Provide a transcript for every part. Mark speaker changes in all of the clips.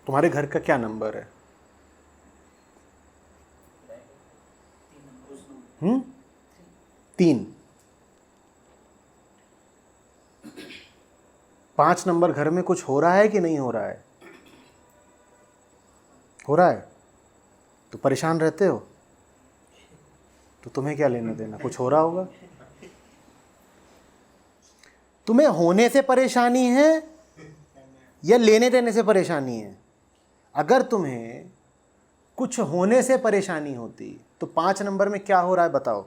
Speaker 1: तुम्हारे घर का क्या नंबर है? 3। 5 नंबर घर में कुछ हो रहा है कि नहीं हो रहा है? हो रहा है तो परेशान रहते हो, तो तुम्हें क्या लेना देना, कुछ हो रहा होगा। तुम्हें होने से परेशानी है या लेने देने से परेशानी है? अगर तुम्हें कुछ होने से परेशानी होती तो 5 नंबर में क्या हो रहा है बताओ।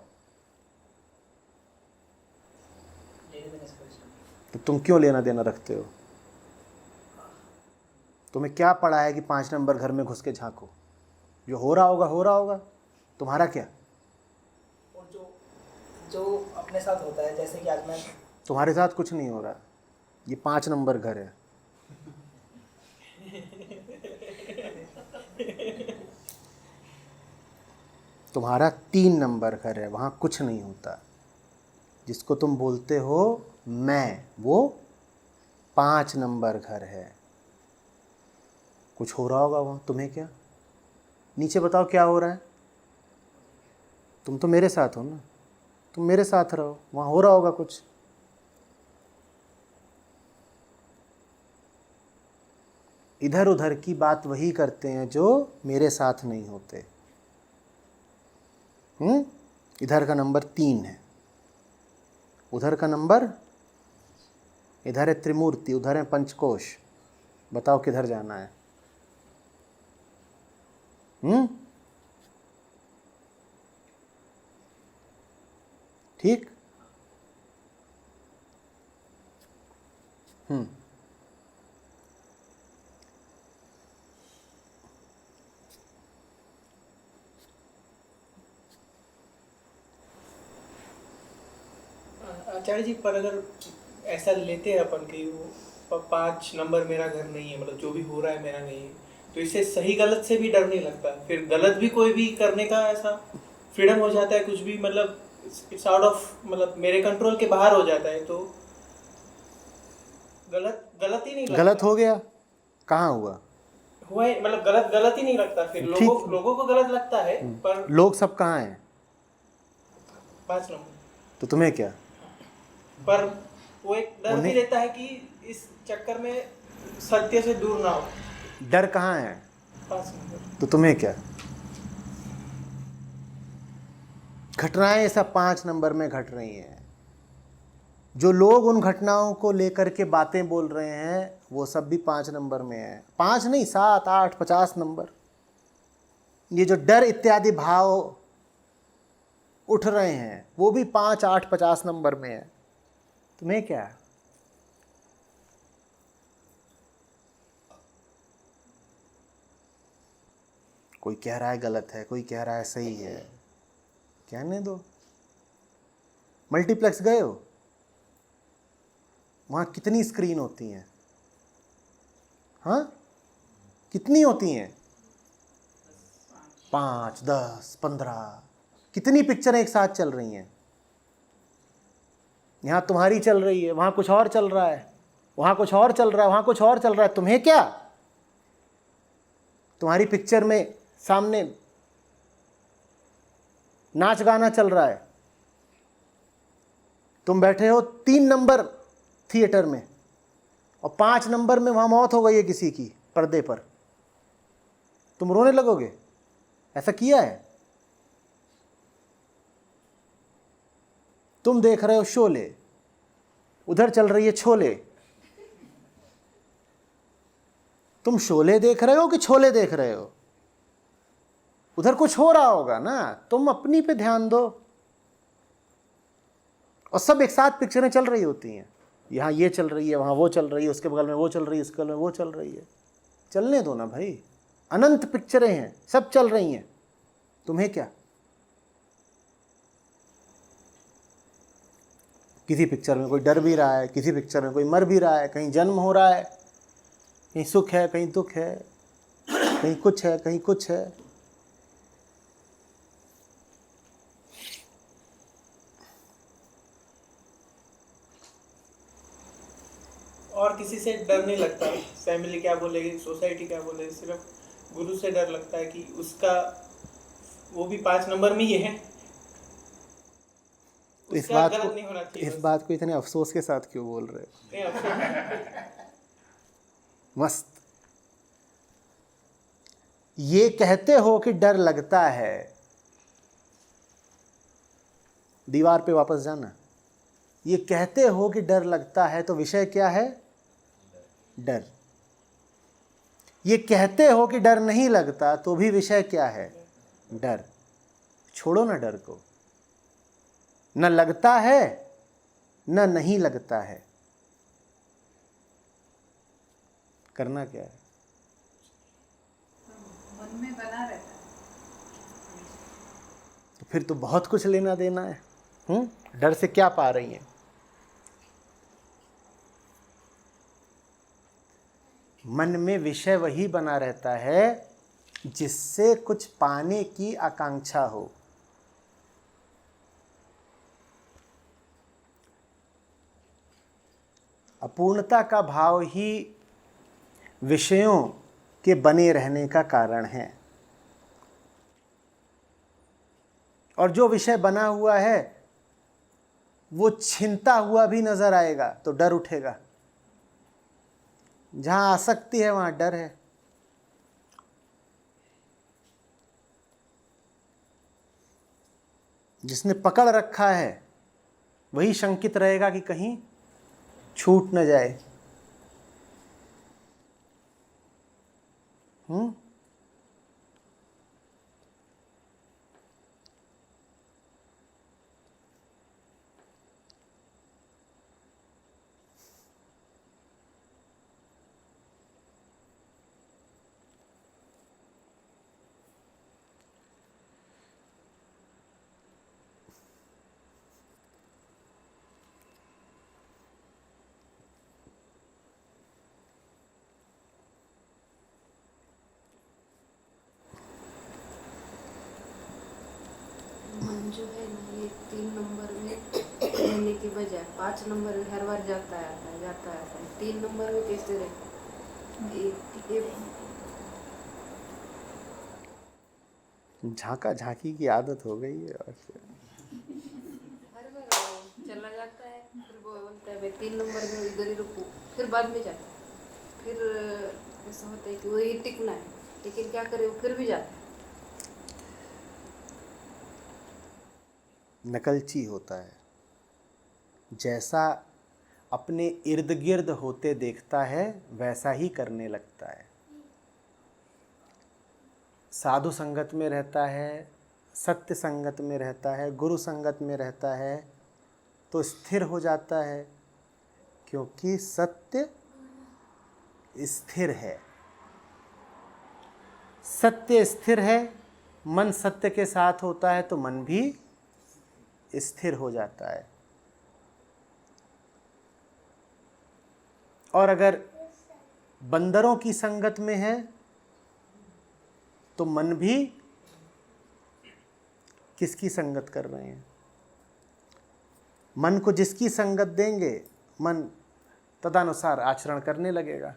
Speaker 1: तो तुम क्यों लेना देना रखते हो? तुम्हें क्या पड़ा है कि 5 नंबर घर में घुस के झांको? जो हो रहा होगा हो रहा होगा, तुम्हारा क्या।
Speaker 2: और जो अपने साथ होता है, जैसे कि आज मैं,
Speaker 1: तुम्हारे साथ कुछ नहीं हो रहा, ये 5 नंबर घर है। तुम्हारा 3 नंबर घर है, वहाँ कुछ नहीं होता। जिसको तुम बोलते हो मैं, वो 5 नंबर घर है। कुछ हो रहा होगा वहाँ, तुम्हें क्या। नीचे बताओ क्या हो रहा है। तुम तो मेरे साथ हो ना, तुम मेरे साथ रहो, वहाँ हो रहा होगा कुछ। इधर उधर की बात वही करते हैं जो मेरे साथ नहीं होते। इधर का नंबर 3 है, उधर का नंबर, इधर है त्रिमूर्ति, उधर है पंचकोश। बताओ किधर जाना है। ठीक।
Speaker 2: आचार्य जी, पर अगर ऐसा लेते हैं अपन कि वो 5 नंबर मेरा घर नहीं है, मतलब जो भी हो रहा है मेरा नहीं है, तो इससे सही गलत से भी डर नहीं लगता? फिर गलत भी कोई भी करने का ऐसा फ्रीडम हो जाता है, कुछ भी, मतलब इट्स आउट ऑफ, मतलब मेरे कंट्रोल के बाहर हो जाता है, तो गलत गलत ही नहीं लगता?
Speaker 1: गलत हो गया, कहाँ हुआ?
Speaker 2: हुआ है, मतलब गलत गलत ही नहीं लगता फिर?
Speaker 1: ठीक।
Speaker 2: लोगों को गलत लगता है, पर
Speaker 1: लोग सब कहाँ हैं?
Speaker 2: 5 नंबर।
Speaker 1: तो तुम्हें क्या।
Speaker 2: पर वो एक डर भी
Speaker 1: उन्हें
Speaker 2: रहता है कि इस चक्कर में सत्य से दूर ना हो।
Speaker 1: डर कहाँ है?
Speaker 2: 5 नंबर।
Speaker 1: तो तुम्हें क्या। घटनाएं सब 5 नंबर में घट रही हैं। जो लोग उन घटनाओं को लेकर के बातें बोल रहे हैं वो सब भी 5 नंबर में है। 5 नहीं, 7, 8, 50 नंबर। ये जो डर इत्यादि भाव उठ रहे हैं वो भी 5, 8, 50 नंबर में है। तुम्हें क्या। कोई कह रहा है गलत है, कोई कह रहा है सही है, कहने दो। मल्टीप्लेक्स गए हो, वहाँ कितनी स्क्रीन होती हैं? हाँ, कितनी होती हैं? 5, 10, 15। कितनी पिक्चरें एक साथ चल रही हैं? यहाँ तुम्हारी चल रही है, वहाँ कुछ और चल रहा है, वहाँ कुछ और चल रहा है, वहाँ कुछ और चल रहा है। तुम्हें क्या। तुम्हारी पिक्चर में सामने नाच गाना चल रहा है, तुम बैठे हो 3 नंबर थिएटर में और 5 नंबर में वहाँ मौत हो गई है किसी की पर्दे पर, तुम रोने लगोगे? ऐसा किया है? तुम देख रहे हो शोले, उधर चल रही है छोले। तुम शोले देख रहे हो कि छोले देख रहे हो? उधर कुछ हो रहा होगा ना, तुम अपनी पे ध्यान दो। और सब एक साथ पिक्चरें चल रही होती हैं, यहाँ ये चल रही है, वहाँ वो चल रही है, उसके बगल में वो चल रही है, उसके बगल में वो चल रही है। चलने दो ना भाई, अनंत पिक्चरें हैं, सब चल रही हैं। तुम्हें क्या। किसी पिक्चर में कोई डर भी रहा है, किसी पिक्चर में कोई मर भी रहा है, कहीं जन्म हो रहा है, कहीं सुख है, कहीं दुख है, कहीं कुछ है, कहीं कुछ है।
Speaker 2: और किसी से डर नहीं लगता, फैमिली क्या बोलेगी, सोसाइटी क्या बोलेगी, सिर्फ गुरु से डर लगता है कि उसका, वो भी 5 नंबर में ही है,
Speaker 1: तो
Speaker 2: उसका गलत नहीं होना चाहिए।
Speaker 1: इस बात को इतने अफसोस के साथ क्यों बोल रहे हो?
Speaker 2: नहीं, अफसोस
Speaker 1: मस्त। ये कहते हो कि डर लगता है, दीवार पे वापस जाना। ये कहते हो कि डर लगता है, तो विषय क्या है? डर। ये कहते हो कि डर नहीं लगता, तो भी विषय क्या है? डर। छोड़ो ना डर को। न लगता है न नहीं लगता है, करना क्या है?
Speaker 3: मन में बना रहता है।
Speaker 1: तो फिर तो बहुत कुछ लेना देना है। डर से क्या पा रही हैं? मन में विषय वही बना रहता है जिससे कुछ पाने की आकांक्षा हो। अपूर्णता का भाव ही विषयों के बने रहने का कारण है। और जो विषय बना हुआ है वो छिनता हुआ भी नजर आएगा तो डर उठेगा। जहां आसक्ति है वहां डर है। जिसने पकड़ रखा है वही शंकित रहेगा कि कहीं छूट न जाए।
Speaker 3: मन जो है ना, ये 3 नंबर में रहने की बजाय 5 नंबर में हर बार जाता है आता है, जाता है आता है। 3 नंबर में कैसे रहे?
Speaker 1: झांका झांकी की आदत हो गई है। और
Speaker 3: हर बार चला जाता है, फिर वो बोलता है मैं 3 नंबर में इधर ही रुकूं, फिर बाद में जाता है। फिर ऐसा होता है कि वही टिकना है, लेकिन क्या करे, वो फिर भी जाता है।
Speaker 1: नकलची होता है। जैसा अपने इर्द गिर्द होते देखता है वैसा ही करने लगता है। साधु संगत में रहता है, सत्य संगत में रहता है, गुरु संगत में रहता है तो स्थिर हो जाता है, क्योंकि सत्य स्थिर है। सत्य स्थिर है, मन सत्य के साथ होता है तो मन भी स्थिर हो जाता है। और अगर बंदरों की संगत में है तो मन भी किसकी संगत कर रहे हैं? मन को जिसकी संगत देंगे मन तदनुसार आचरण करने लगेगा।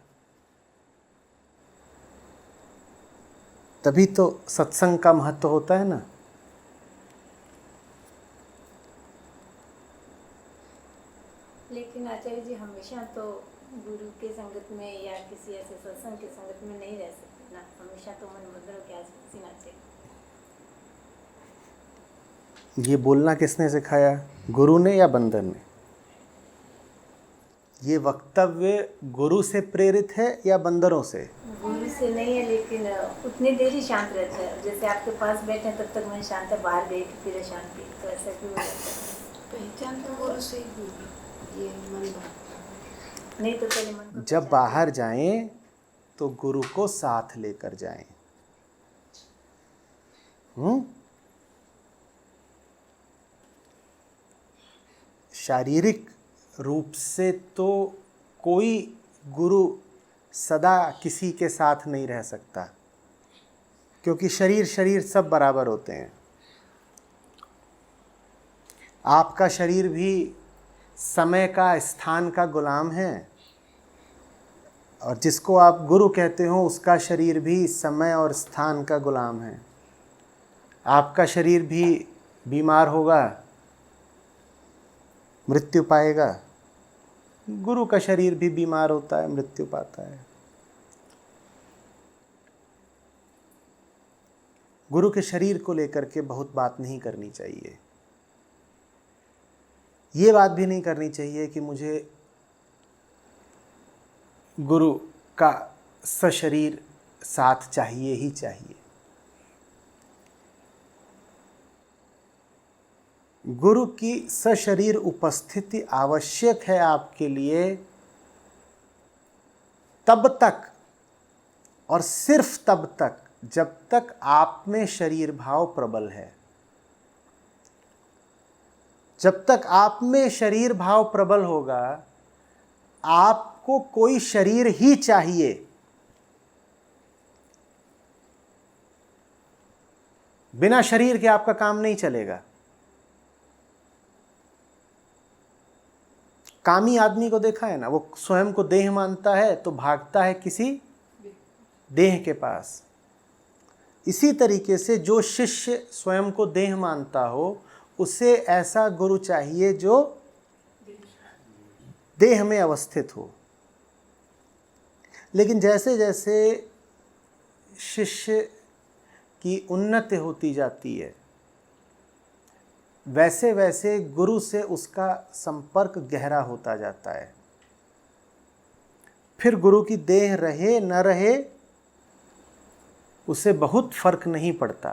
Speaker 1: तभी तो सत्संग का महत्व होता है ना।
Speaker 4: लेकिन आचार्य जी हमेशा तो गुरु के संगत में या किसी ऐसे सत्संग के संगत में नहीं रह सकते ना, हमेशा तो मन बंदरों के आस सीना चाहिए।
Speaker 1: ये बोलना किसने सिखाया, गुरु ने या बंदर ने? ये वक्तव्य गुरु से प्रेरित है या बंदरों से?
Speaker 4: गुरु से नहीं है, लेकिन उतनी देर ही शांत रहता है। जैसे आपके पास बैठे तब तक मन शांत है, बाहर गए कि फिर शांति, तो ऐसा क्यों हो जाता है?
Speaker 3: पहचान तो गुरु से ही होगी, ये मन बात
Speaker 4: नहीं तो पहले मन को
Speaker 1: जब बाहर जाएं तो गुरु को साथ लेकर जाएं। शारीरिक रूप से तो कोई गुरु सदा किसी के साथ नहीं रह सकता, क्योंकि शरीर शरीर सब बराबर होते हैं। आपका शरीर भी समय का, स्थान का गुलाम है। और जिसको आप गुरु कहते हो उसका शरीर भी समय और स्थान का गुलाम है। आपका शरीर भी बीमार होगा, मृत्यु पाएगा। गुरु का शरीर भी बीमार होता है, मृत्यु पाता है। गुरु के शरीर को लेकर के बहुत बात नहीं करनी चाहिए। ये बात भी नहीं करनी चाहिए कि मुझे गुरु का सशरीर साथ चाहिए ही चाहिए। गुरु की सशरीर उपस्थिति आवश्यक है आपके लिए तब तक और सिर्फ तब तक जब तक आप में शरीर भाव प्रबल है। जब तक आप में शरीर भाव प्रबल होगा, आपको कोई शरीर ही चाहिए। बिना शरीर के आपका काम नहीं चलेगा। कामी आदमी को देखा है ना, वो स्वयं को देह मानता है तो भागता है किसी देह के पास। इसी तरीके से जो शिष्य स्वयं को देह मानता हो, उसे ऐसा गुरु चाहिए जो देह में अवस्थित हो। लेकिन जैसे जैसे शिष्य की उन्नति होती जाती है, वैसे वैसे गुरु से उसका संपर्क गहरा होता जाता है। फिर गुरु की देह रहे न रहे उसे बहुत फर्क नहीं पड़ता।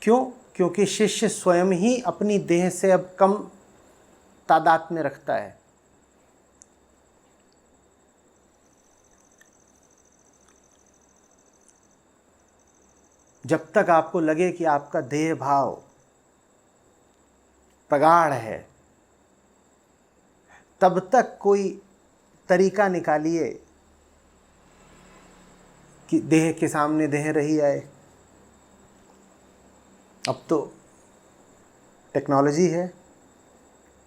Speaker 1: क्यों? क्योंकि शिष्य स्वयं ही अपनी देह से अब कम तादाद में रखता है। जब तक आपको लगे कि आपका देह भाव प्रगाढ़ है, तब तक कोई तरीका निकालिए कि देह के सामने देह रही आए। अब तो टेक्नोलॉजी है,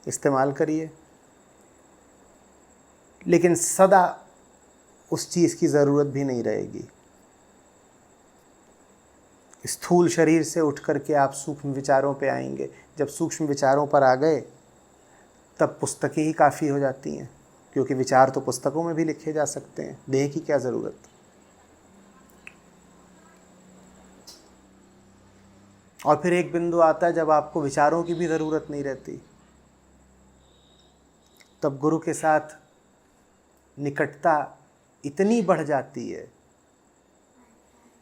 Speaker 1: इस्तेमाल करिए, लेकिन सदा उस चीज़ की ज़रूरत भी नहीं रहेगी। स्थूल शरीर से उठ करके आप सूक्ष्म विचारों पे आएंगे। जब सूक्ष्म विचारों पर आ गए तब पुस्तकें ही काफ़ी हो जाती हैं, क्योंकि विचार तो पुस्तकों में भी लिखे जा सकते हैं। देह की क्या ज़रूरत। और फिर एक बिंदु आता है जब आपको विचारों की भी ज़रूरत नहीं रहती। तब गुरु के साथ निकटता इतनी बढ़ जाती है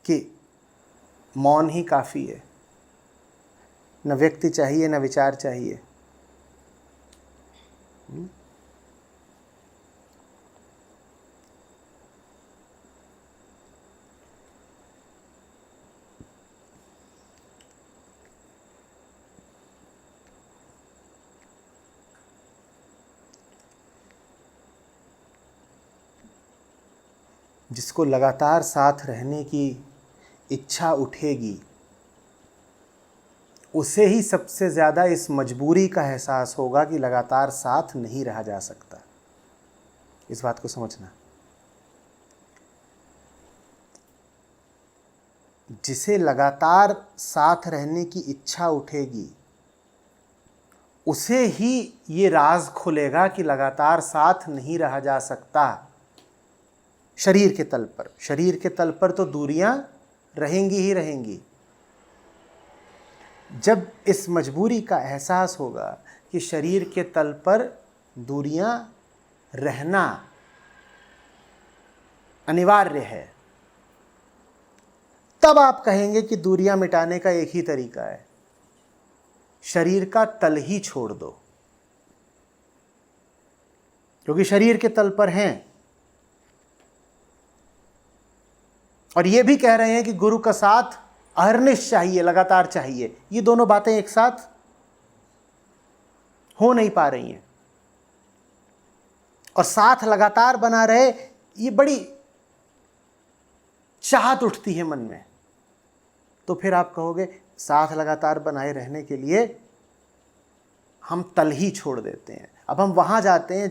Speaker 1: कि मौन ही काफ़ी है। न व्यक्ति चाहिए, न विचार चाहिए। जिसको लगातार साथ रहने की इच्छा उठेगी, उसे ही सबसे ज़्यादा इस मजबूरी का एहसास होगा कि लगातार साथ नहीं रहा जा सकता। इस बात को समझना। जिसे लगातार साथ रहने की इच्छा उठेगी, उसे ही ये राज खुलेगा कि लगातार साथ नहीं रहा जा सकता। शरीर के तल पर, शरीर के तल पर तो दूरियां रहेंगी ही रहेंगी। जब इस मजबूरी का एहसास होगा कि शरीर के तल पर दूरियां रहना अनिवार्य है, तब आप कहेंगे कि दूरियां मिटाने का एक ही तरीका है, शरीर का तल ही छोड़ दो। क्योंकि शरीर के तल पर हैं और ये भी कह रहे हैं कि गुरु का साथ अहर्निश चाहिए, लगातार चाहिए। ये दोनों बातें एक साथ हो नहीं पा रही हैं। और साथ लगातार बना रहे, ये बड़ी चाहत उठती है मन में। तो फिर आप कहोगे साथ लगातार बनाए रहने के लिए हम तल ही छोड़ देते हैं। अब हम वहां जाते हैं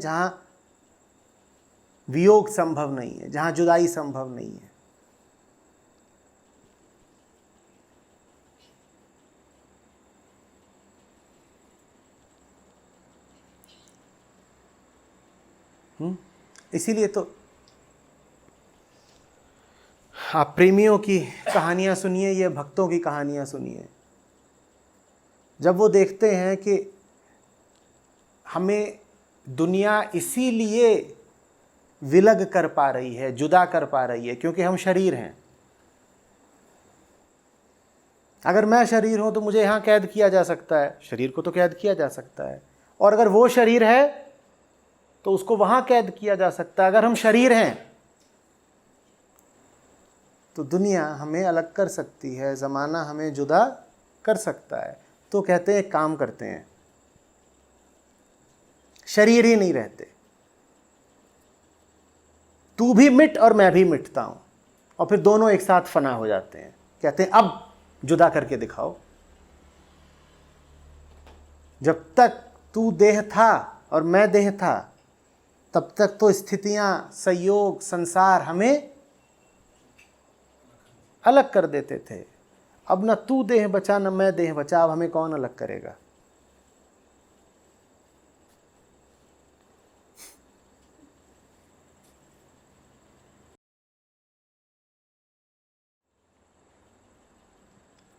Speaker 1: वियोग संभव नहीं है, जहाँ जुदाई संभव नहीं है। इसीलिए तो आप प्रेमियों की कहानियाँ सुनिए, ये भक्तों की कहानियाँ सुनिए। जब वो देखते हैं कि हमें दुनिया इसीलिए विलग कर पा रही है, जुदा कर पा रही है, क्योंकि हम शरीर हैं। अगर मैं शरीर हूं तो मुझे यहाँ कैद किया जा सकता है, शरीर को तो कैद किया जा सकता है, और अगर वो शरीर है तो उसको वहाँ कैद किया जा सकता है। अगर हम शरीर हैं तो दुनिया हमें अलग कर सकती है, ज़माना हमें जुदा कर सकता है। तो कहते हैं एक काम करते हैं, शरीर ही नहीं रहते, तू भी मिट और मैं भी मिटता हूं, और फिर दोनों एक साथ फना हो जाते हैं। कहते हैं अब जुदा करके दिखाओ। जब तक तू देह था और मैं देह था, तब तक तो स्थितियां, संयोग, संसार हमें अलग कर देते थे। अब न तू देह बचा न मैं देह बचा, अब हमें कौन अलग करेगा?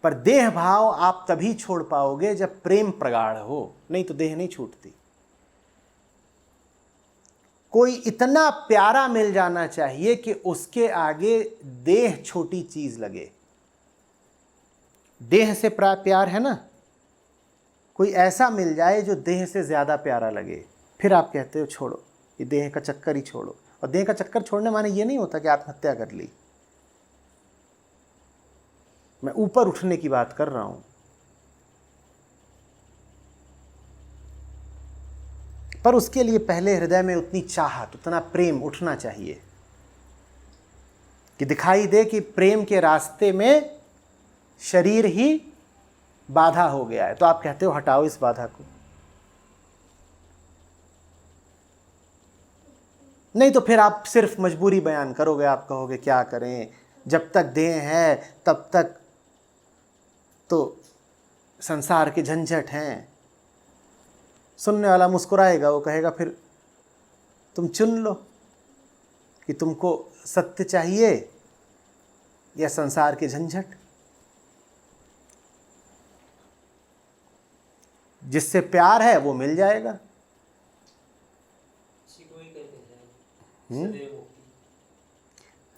Speaker 1: पर देह भाव आप तभी छोड़ पाओगे जब प्रेम प्रगाढ़ हो, नहीं तो देह नहीं छूटती। कोई इतना प्यारा मिल जाना चाहिए कि उसके आगे देह छोटी चीज लगे। देह से प्यार है ना, कोई ऐसा मिल जाए जो देह से ज्यादा प्यारा लगे, फिर आप कहते हो छोड़ो, ये देह का चक्कर ही छोड़ो। और देह का चक्कर छोड़ने माने ये नहीं होता कि आत्महत्या कर ली, मैं ऊपर उठने की बात कर रहा हूं। पर उसके लिए पहले हृदय में उतनी चाहत, उतना प्रेम उठना चाहिए कि दिखाई दे कि प्रेम के रास्ते में शरीर ही बाधा हो गया है। तो आप कहते हो हटाओ इस बाधा को, नहीं तो फिर आप सिर्फ मजबूरी बयान करोगे। आप कहोगे क्या करें, जब तक देह है तब तक तो संसार के झंझट हैं। सुनने वाला मुस्कुराएगा, वो कहेगा फिर तुम चुन लो कि तुमको सत्य चाहिए या संसार के झंझट। जिससे प्यार है वो मिल जाएगा।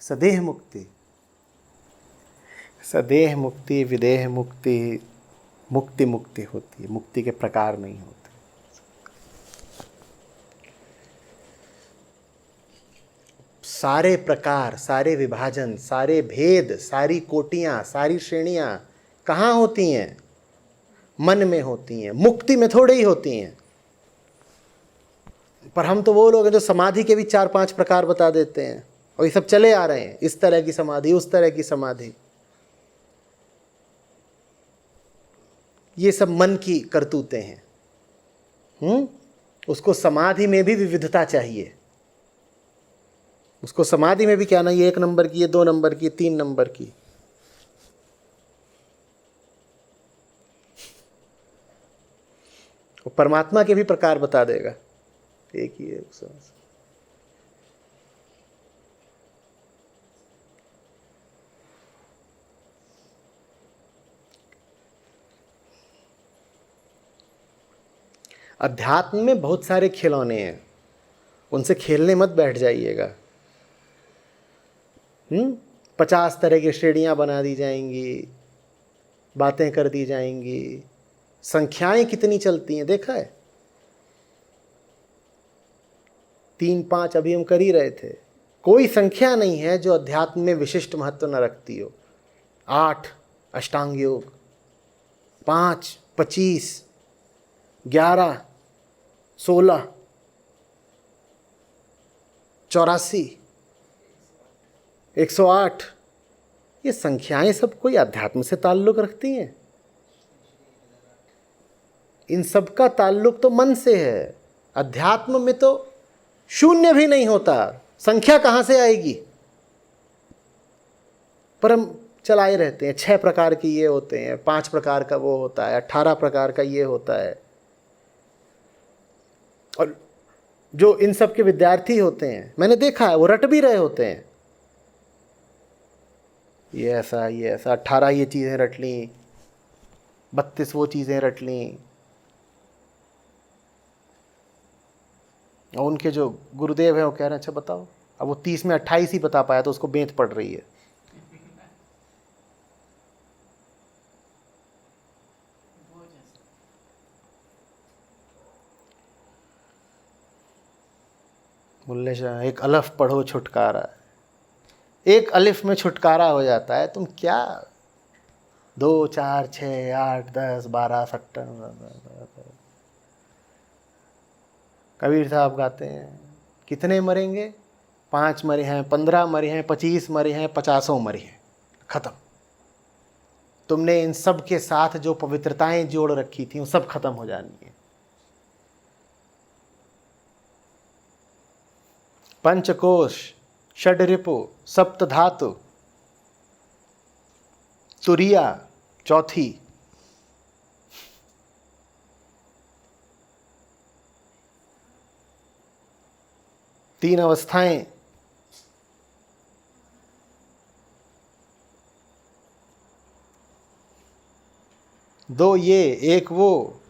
Speaker 1: सदेह मुक्ति, सदेह मुक्ति, विदेह मुक्ति, मुक्ति मुक्ति होती है, मुक्ति के प्रकार नहीं होते। सारे प्रकार, सारे विभाजन, सारे भेद, सारी कोटियां, सारी श्रेणियां कहाँ होती हैं? मन में होती हैं। मुक्ति में थोड़े ही होती हैं। पर हम तो वो लोग हैं जो समाधि के भी 4-5 प्रकार बता देते हैं, और ये सब चले आ रहे हैं, इस तरह की समाधि, उस तरह की समाधि। ये सब मन की करतूतें हैं। उसको समाधि में भी विविधता चाहिए। उसको समाधि में भी क्या ना, ये 1 नंबर की, ये 2 नंबर की, 3 नंबर की। वो परमात्मा के भी प्रकार बता देगा, एक ही है उसमें। अध्यात्म में बहुत सारे खिलौने हैं, उनसे खेलने मत बैठ जाइएगा। 50 तरह की श्रेणियां बना दी जाएंगी, बातें कर दी जाएंगी। संख्याएं कितनी चलती हैं देखा है? 3-5 अभी हम कर ही रहे थे। कोई संख्या नहीं है जो अध्यात्म में विशिष्ट महत्व न रखती हो। 8 अष्टांग योग, 5, 25, 11, 16, 84, 108, ये संख्याएं सब कोई अध्यात्म से ताल्लुक रखती हैं? इन सब का ताल्लुक तो मन से है। अध्यात्म में तो शून्य भी नहीं होता, संख्या कहाँ से आएगी? पर हम चलाए रहते हैं, 6 प्रकार के ये होते हैं, 5 प्रकार का वो होता है, 18 प्रकार का ये होता है। और जो इन सब के विद्यार्थी होते हैं, मैंने देखा है, वो रट भी रहे होते हैं, ये ऐसा 18 ये चीज़ें रट ली, 32 वो चीज़ें रट ली। और उनके जो गुरुदेव हैं वो कह रहे हैं अच्छा बताओ, अब वो 30 में 28 ही बता पाया तो उसको बेंत पड़ रही है। मुल्ले शाह, एक अलफ पढ़ो छुटकारा, एक अलिफ में छुटकारा हो जाता है। तुम क्या 2 4 6 8 10 12 17। कबीर साहब गाते हैं कितने मरेंगे? 5 मरे हैं, 15 मरे हैं, 25 मरे हैं, 50 मरे हैं, खत्म। तुमने इन सब के साथ जो पवित्रताएं जोड़ रखी थी वो सब खत्म हो जानी है। पंचकोश, षड्रिपु, सप्त धातु, तुरिया चौथी, तीन अवस्थाएं, दो ये एक वो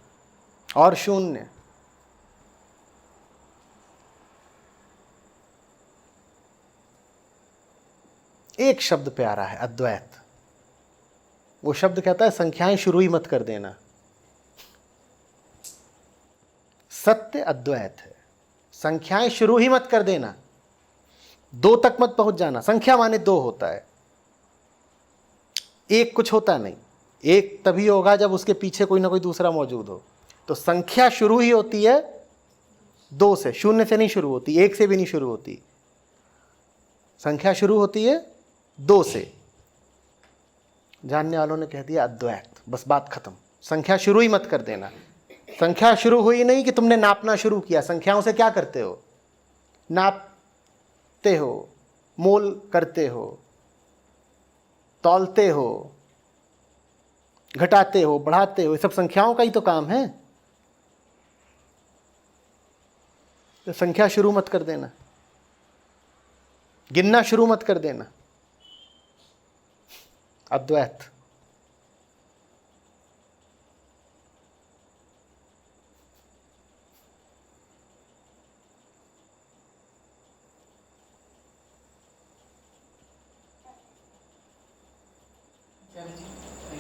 Speaker 1: और शून्य। एक शब्द प्यारा है, अद्वैत। वो शब्द कहता है संख्याएं शुरू ही मत कर देना। सत्य अद्वैत है, संख्याएं शुरू ही मत कर देना, 2 तक मत पहुंच जाना। संख्या माने 2 होता है, एक कुछ होता नहीं। एक तभी होगा जब उसके पीछे कोई ना कोई दूसरा मौजूद हो। तो संख्या शुरू ही होती है 2 से, 0 से नहीं शुरू होती, 1 से भी नहीं शुरू होती। संख्या शुरू होती है 2 से। जानने वालों ने कह दिया अद्वैत, बस बात खत्म। संख्या शुरू ही मत कर देना। संख्या शुरू हुई नहीं कि तुमने नापना शुरू किया। संख्याओं से क्या करते हो? नापते हो, मोल करते हो, तौलते हो, घटाते हो, बढ़ाते हो, ये सब संख्याओं का ही तो काम है। तो संख्या शुरू मत कर देना, गिनना शुरू मत कर देना। अद्वैत।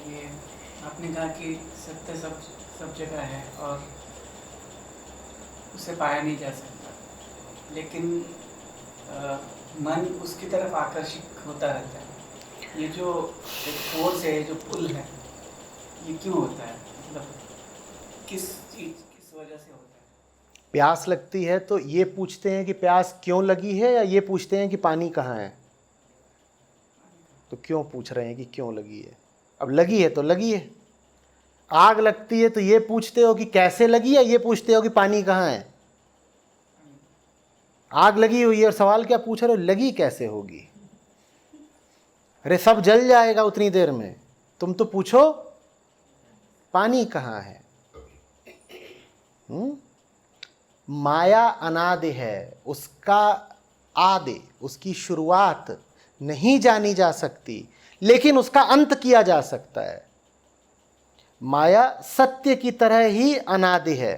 Speaker 5: ये आपने कहा कि सत्य सब जगह है और उसे पाया नहीं जा सकता, लेकिन मन उसकी तरफ आकर्षित होता रहता है। ये जो एक फोर्स है, जो पुल है, ये क्यों होता है? मतलब किस वजह से होता है?
Speaker 1: प्यास लगती है तो ये पूछते हैं कि प्यास क्यों लगी है, या ये पूछते हैं कि पानी कहाँ है? तो क्यों पूछ रहे हैं कि क्यों लगी है? अब लगी है तो लगी है। आग लगती है तो ये पूछते हो कि कैसे लगी, या ये पूछते हो कि पानी कहाँ है? आग लगी हुई है और सवाल क्या पूछ रहे हो? लगी कैसे होगी? अरे सब जल जाएगा उतनी देर में, तुम तो पूछो पानी कहाँ है। माया अनादि है, उसका आदि, उसकी शुरुआत नहीं जानी जा सकती, लेकिन उसका अंत किया जा सकता है। माया सत्य की तरह ही अनादि है,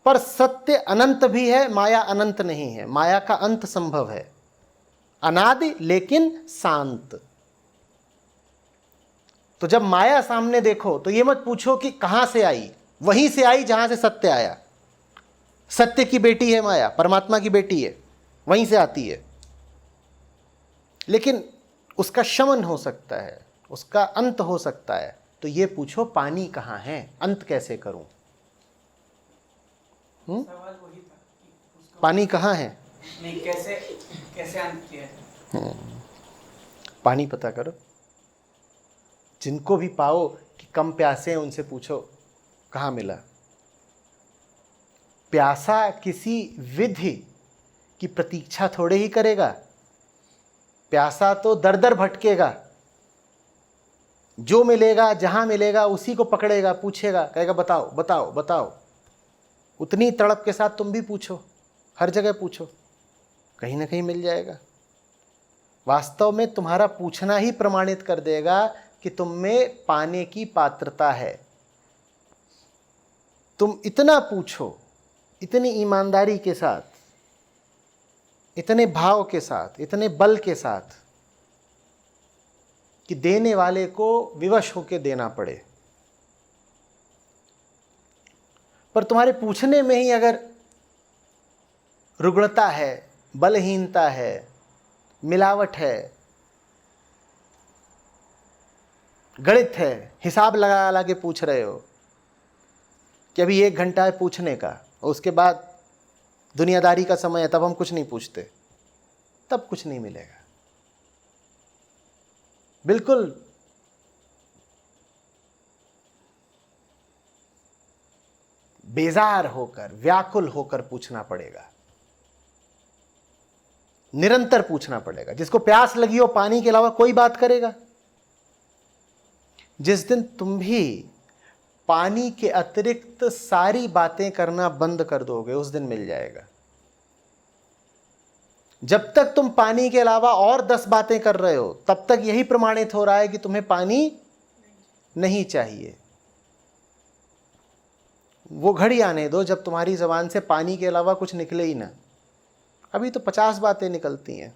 Speaker 1: पर सत्य अनंत भी है, माया अनंत नहीं है। माया का अंत संभव है, अनादि लेकिन शांत। तो जब माया सामने देखो तो ये मत पूछो कि कहां से आई, वहीं से आई जहां से सत्य आया। सत्य की बेटी है माया, परमात्मा की बेटी है, वहीं से आती है। लेकिन उसका शमन हो सकता है, उसका अंत हो सकता है। तो ये पूछो पानी कहाँ है, अंत कैसे करूं?
Speaker 5: सवाल वही था कि उसको
Speaker 1: पानी कहाँ है?
Speaker 5: नहीं, कैसे अंत किया जाए?
Speaker 1: पानी पता करो। जिनको भी पाओ कि कम प्यासे हैं उनसे पूछो कहाँ मिला। प्यासा किसी विधि कि प्रतीक्षा थोड़े ही करेगा। प्यासा तो दर दर भटकेगा, जो मिलेगा जहां मिलेगा उसी को पकड़ेगा, पूछेगा, कहेगा बताओ बताओ बताओ। उतनी तड़प के साथ तुम भी पूछो, हर जगह पूछो, कहीं ना कहीं मिल जाएगा। वास्तव में तुम्हारा पूछना ही प्रमाणित कर देगा कि तुम में पाने की पात्रता है। तुम इतना पूछो, इतनी ईमानदारी के साथ, इतने भाव के साथ, इतने बल के साथ कि देने वाले को विवश होकर देना पड़े। पर तुम्हारे पूछने में ही अगर रुग्णता है, बलहीनता है, मिलावट है, गणित है, हिसाब लगा लगा के पूछ रहे हो कि अभी 1 घंटा है पूछने का और उसके बाद दुनियादारी का समय है, तब हम कुछ नहीं पूछते, तब कुछ नहीं मिलेगा। बिल्कुल बेजार होकर, व्याकुल होकर पूछना पड़ेगा, निरंतर पूछना पड़ेगा। जिसको प्यास लगी हो पानी के अलावा कोई बात करेगा? जिस दिन तुम भी पानी के अतिरिक्त सारी बातें करना बंद कर दोगे, उस दिन मिल जाएगा। जब तक तुम पानी के अलावा और 10 बातें कर रहे हो, तब तक यही प्रमाणित हो रहा है कि तुम्हें पानी नहीं चाहिए। वो घड़ी आने दो जब तुम्हारी जबान से पानी के अलावा कुछ निकले ही ना। अभी तो 50 बातें निकलती हैं।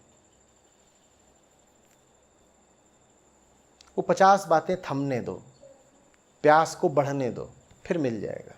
Speaker 1: वो 50 बातें थमने दो, प्यास को बढ़ने दो, फिर मिल जाएगा।